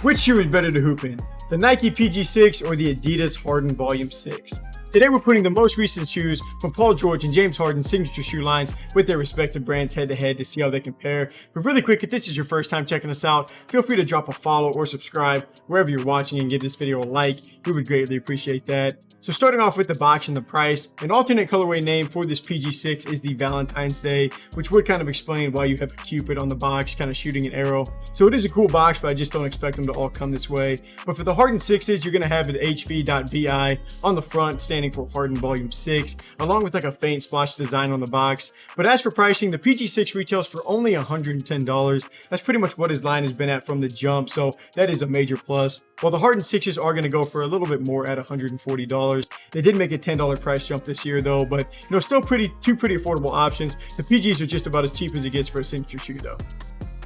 Which shoe is better to hoop in? The Nike PG6 or the Adidas Harden Volume 6? Today we're putting the most recent shoes from Paul George and James Harden's signature shoe lines with their respective brands head to head to see how they compare. But really quick, if this is your first time checking us out, feel free to drop a follow or subscribe wherever you're watching and give this video a like. We would greatly appreciate that. So starting off with the box and the price, an alternate colorway name for this PG6 is the Valentine's Day, which would kind of explain why you have a Cupid on the box, kind of shooting an arrow. So it is a cool box, but I just don't expect them to all come this way. But for the Harden 6s, you're going to have an HV.VI on the front, standing for Harden Volume 6, along with like a faint splotch design on the box. But as for pricing, the PG6 retails for only $110. That's pretty much what his line has been at from the jump, so that is a major plus. While the Harden 6s are going to go for a little bit more at $140. They did make a $10 price jump this year though, but still two pretty affordable options. The PGs are just about as cheap as it gets for a signature shoe though.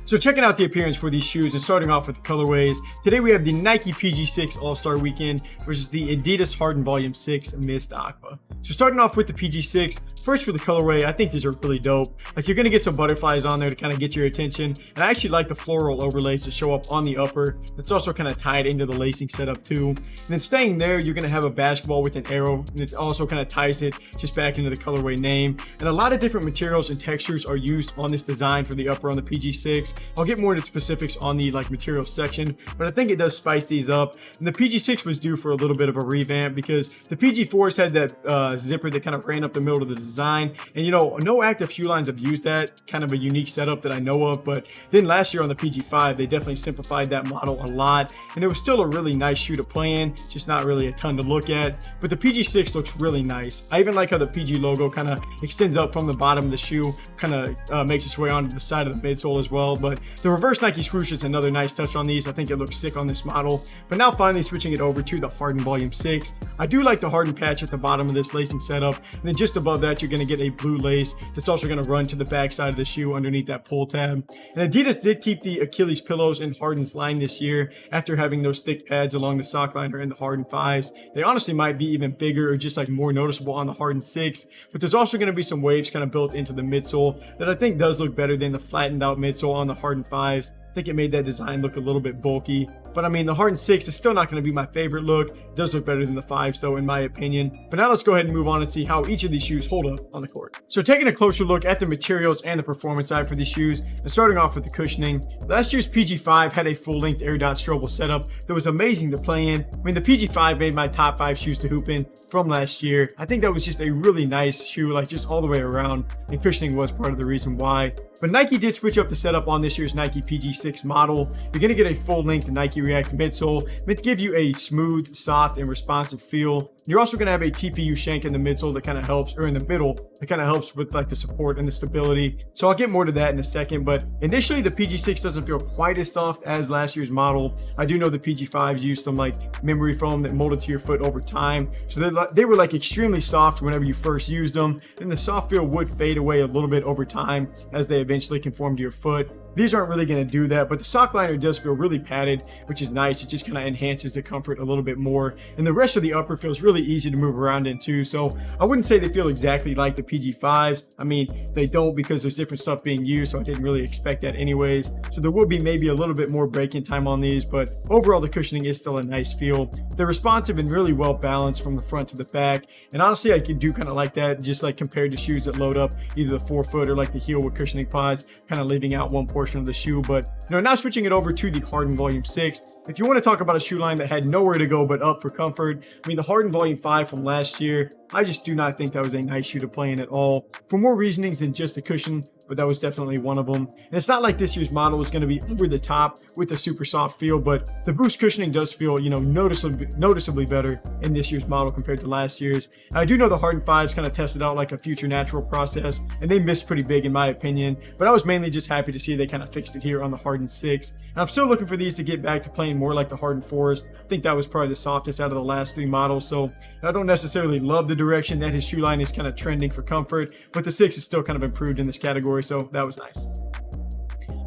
So checking out the appearance for these shoes and starting off with the colorways, today we have the Nike PG6 All-Star Weekend versus the Adidas Harden Volume 6 Mist Aqua. So starting off with the PG6, first for the colorway, I think these are really dope. Like, you're going to get some butterflies on there to kind of get your attention, and I actually like the floral overlays to show up on the upper. It's also kind of tied into the lacing setup too. And then staying there, you're going to have a basketball with an arrow, and it also kind of ties it just back into the colorway name. And a lot of different materials and textures are used on this design for the upper on the PG6. I'll get more into specifics on the material section, but I think it does spice these up. And the PG6 was due for a little bit of a revamp because the PG4s had that zipper that kind of ran up the middle of the design, and no active shoe lines have used that, kind of a unique setup that I know of. But then last year on the PG5, they definitely simplified that model a lot, and it was still a really nice shoe to play in, just not really a ton to look at. But the PG6 looks really nice. I even like how the PG logo kind of extends up from the bottom of the shoe, kind of makes its way onto the side of the midsole as well. But the reverse Nike swoosh is another nice touch on these. I think it looks sick on this model. But now finally switching it over to the Harden Volume 6. I do like the Harden patch at the bottom of this lacing setup, and then just above that you're going to get a blue lace that's also going to run to the back side of the shoe underneath that pull tab. And Adidas did keep the Achilles pillows in Harden's line this year after having those thick pads along the sock liner in the Harden 5s. They honestly might be even bigger or just more noticeable on the Harden 6, but there's also going to be some waves kind of built into the midsole that I think does look better than the flattened out midsole on the Harden 5s. I think it made that design look a little bit bulky. But I mean, the Harden 6 is still not going to be my favorite look. It does look better than the 5s though, in my opinion. But now let's go ahead and move on and see how each of these shoes hold up on the court. So taking a closer look at the materials and the performance side for these shoes, and starting off with the cushioning. Last year's PG5 had a full-length air dot strobel setup that was amazing to play in. I mean, the PG5 made my top 5 shoes to hoop in from last year. I think that was just a really nice shoe, just all the way around, and cushioning was part of the reason why. But Nike did switch up the setup on this year's Nike PG6 model. You're going to get a full-length Nike React midsole, meant to give you a smooth, soft, and responsive feel. You're also going to have a TPU shank in the midsole that kind of helps, or in the middle, that kind of helps with the support and the stability. So I'll get more to that in a second, but initially the PG6 doesn't feel quite as soft as last year's model. I do know the PG5s used some memory foam that molded to your foot over time, so they were extremely soft whenever you first used them, and the soft feel would fade away a little bit over time as they eventually conform to your foot. These aren't really going to do that, but the sock liner does feel really padded, which is nice. It just kind of enhances the comfort a little bit more, and the rest of the upper feels really easy to move around in too. So I wouldn't say they feel exactly like the PG5s. I mean, they don't, because there's different stuff being used, so I didn't really expect that anyways. So there will be maybe a little bit more break-in time on these, but overall the cushioning is still a nice feel. They're responsive and really well balanced from the front to the back, and honestly I do kind of like that, just compared to shoes that load up either the forefoot or the heel with cushioning pods, kind of leaving out one portion of the shoe. But now switching it over to the Harden Volume 6. If you want to talk about a shoe line that had nowhere to go but up for comfort, I mean, the Harden Volume 5 from last year, I just do not think that was a nice shoe to play in at all, for more reasonings than just the cushion, but that was definitely one of them. And it's not like this year's model is going to be over the top with a super soft feel, but the boost cushioning does feel, noticeably better in this year's model compared to last year's. And I do know the Harden 5s kind of tested out a future natural process, and they missed pretty big in my opinion, but I was mainly just happy to see they kind of fixed it here on the Harden 6. And I'm still looking for these to get back to playing more like the Harden 4s. I think that was probably the softest out of the last 3 models, so I don't necessarily love the direction that his shoe line is kind of trending for comfort, but the 6 is still kind of improved in this category, so that was nice.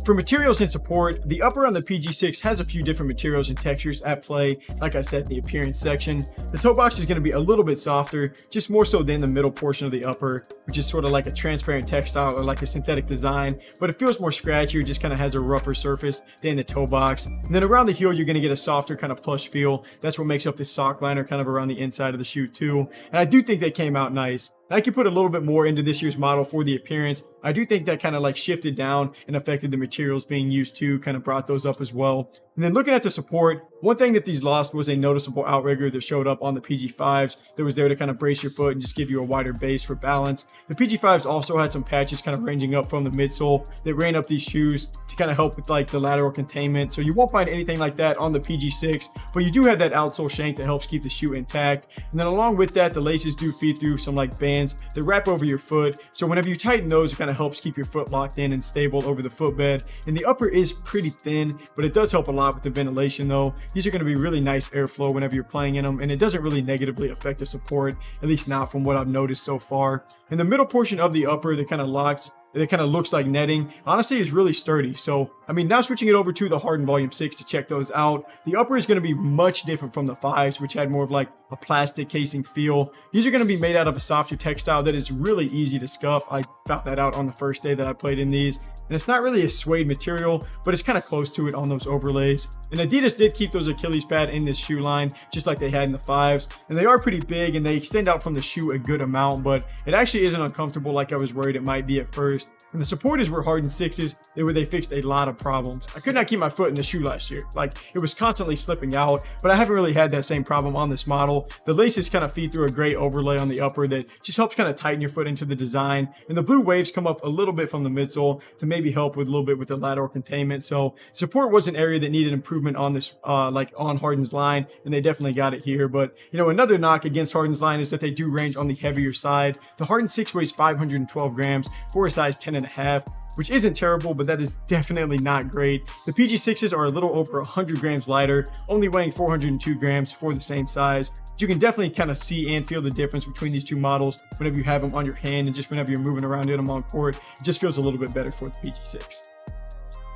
For materials and support, the upper on the PG6 has a few different materials and textures at play, like I said in the appearance section. The toe box is going to be a little bit softer, just more so than the middle portion of the upper, which is sort of like a transparent textile or like a synthetic design, but it feels more scratchy, just kind of has a rougher surface than the toe box. And then around the heel, you're going to get a softer kind of plush feel. That's what makes up the sock liner kind of around the inside of the shoe too. And I do think they came out nice. I could put a little bit more into this year's model for the appearance. I do think that kind of like shifted down and affected the materials being used too, kind of brought those up as well. And then looking at the support, one thing that these lost was a noticeable outrigger that showed up on the PG5s that was there to kind of brace your foot and just give you a wider base for balance. The PG5s also had some patches kind of ranging up from the midsole that ran up these shoes to kind of help with like the lateral containment. So you won't find anything like that on the PG6, but you do have that outsole shank that helps keep the shoe intact. And then along with that, the laces do feed through some like bands that wrap over your foot. So whenever you tighten those, it kind of helps keep your foot locked in and stable over the footbed. And the upper is pretty thin, but it does help a lot with the ventilation though. These are going to be really nice airflow whenever you're playing in them, and it doesn't really negatively affect the support, at least not from what I've noticed so far. And the middle portion of the upper that kind of locks, it kind of looks like netting, honestly is really sturdy. So I mean, now switching it over to the Harden Volume 6 to check those out, the upper is going to be much different from the 5s, which had more of like a plastic casing feel. These are going to be made out of a softer textile that is really easy to scuff. I found that out on the first day that I played in these. And it's not really a suede material, but it's kind of close to it on those overlays. And Adidas did keep those Achilles pad in this shoe line, just like they had in the 5s. And they are pretty big and they extend out from the shoe a good amount, but it actually isn't uncomfortable like I was worried it might be at first. And the support is where Harden 6s, where they fixed a lot of problems. I could not keep my foot in the shoe last year. Like, it was constantly slipping out, but I haven't really had that same problem on this model. The laces kind of feed through a great overlay on the upper that just helps kind of tighten your foot into the design. And the blue waves come up a little bit from the midsole to maybe help with a little bit with the lateral containment. So support was an area that needed improvement on this, like on Harden's line, and they definitely got it here. But, you know, another knock against Harden's line is that they do range on the heavier side. The Harden 6 weighs 512 grams for a size 10.5, which isn't terrible, but that is definitely not great. The PG6s are a little over 100 grams lighter, only weighing 402 grams for the same size. You can definitely kind of see and feel the difference between these two models whenever you have them on your hand and just whenever you're moving around in them on court. It just feels a little bit better for the PG6.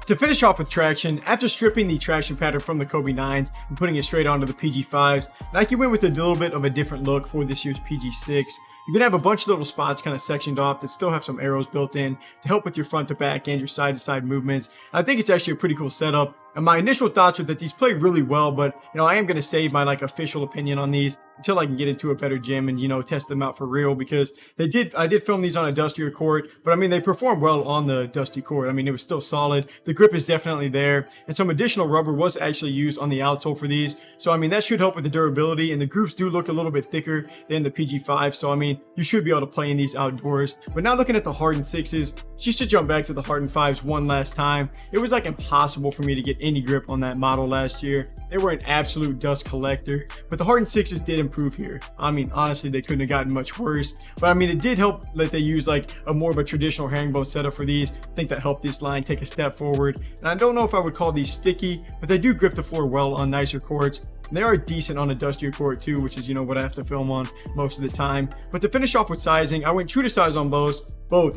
To finish off with traction, after stripping the traction pattern from the Kobe 9s and putting it straight onto the PG5s, Nike went with a little bit of a different look for this year's PG6. You're gonna have a bunch of little spots kind of sectioned off that still have some arrows built in to help with your front to back and your side to side movements. I think it's actually a pretty cool setup. And my initial thoughts were that these play really well, but you know, I am gonna save my like official opinion on these until I can get into a better gym and, you know, test them out for real, because I did film these on a dustier court, but I mean, they performed well on the dusty court. I mean, it was still solid. The grip is definitely there, and some additional rubber was actually used on the outsole for these. So I mean, that should help with the durability, and the grooves do look a little bit thicker than the PG5. So I mean, you should be able to play in these outdoors. But now looking at the Harden 6s, just to jump back to the Harden 5s one last time, it was like impossible for me to get any grip on that model last year. They were an absolute dust collector, but the Harden 6s did improve here. I mean, honestly, they couldn't have gotten much worse, but I mean, it did help that they use like a more of a traditional herringbone setup for these. I think that helped this line take a step forward. And I don't know if I would call these sticky, but they do grip the floor well on nicer courts. And they are decent on a dustier court too, which is, you know, what I have to film on most of the time. But to finish off with sizing, I went true to size on both,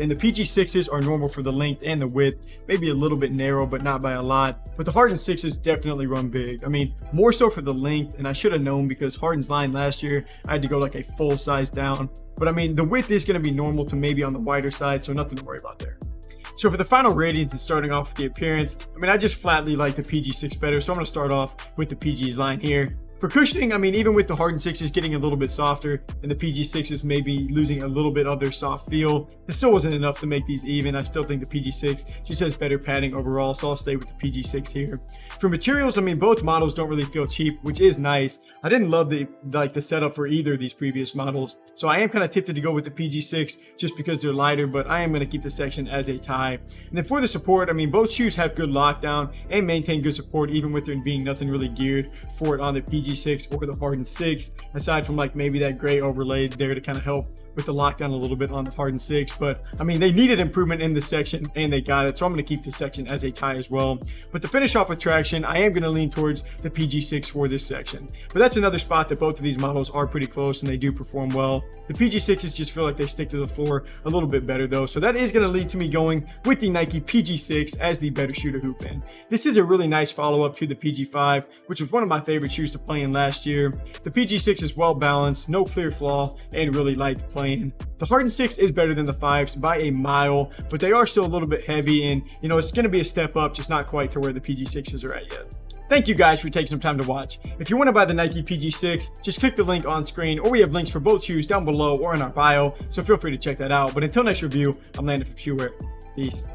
and the PG6s are normal for the length and the width, maybe a little bit narrow, but not by a lot. But the Harden 6s definitely run big. I mean, more so for the length, and I should have known because Harden's line last year, I had to go like a full size down. But I mean, the width is going to be normal to maybe on the wider side, so nothing to worry about there. So for the final ratings and starting off with the appearance, I mean, I just flatly like the PG6 better, so I'm going to start off with the PG's line here. For cushioning, I mean, even with the Harden 6s getting a little bit softer and the PG6s maybe losing a little bit of their soft feel, it still wasn't enough to make these even. I still think the PG6 just has better padding overall, so I'll stay with the PG6 here. For materials, I mean, both models don't really feel cheap, which is nice. I didn't love the setup for either of these previous models, so I am kind of tempted to go with the PG6 just because they're lighter, but I am going to keep the section as a tie. And then for the support, I mean, both shoes have good lockdown and maintain good support, even with there being nothing really geared for it on the PG6 or the Harden 6, aside from like maybe that gray overlay there to kind of help with the lockdown a little bit on the Harden 6, but I mean, they needed improvement in this section and they got it. So I'm going to keep this section as a tie as well. But to finish off with traction, I am going to lean towards the PG6 for this section. But that's another spot that both of these models are pretty close and they do perform well. The PG6s just feel like they stick to the floor a little bit better though. So that is going to lead to me going with the Nike PG6 as the better shoe to hoop in. This is a really nice follow-up to the PG5, which was one of my favorite shoes to play in last year. The PG6 is well balanced, no clear flaw, and really light to play in. The Harden 6 is better than the 5s by a mile, but they are still a little bit heavy, and you know, it's going to be a step up, just not quite to where the PG6s are at yet. Thank you guys for taking some time to watch. If you want to buy the Nike PG6, just click the link on screen, or we have links for both shoes down below or in our bio, so feel free to check that out. But until next review, I'm Landon from Shoewear. Peace.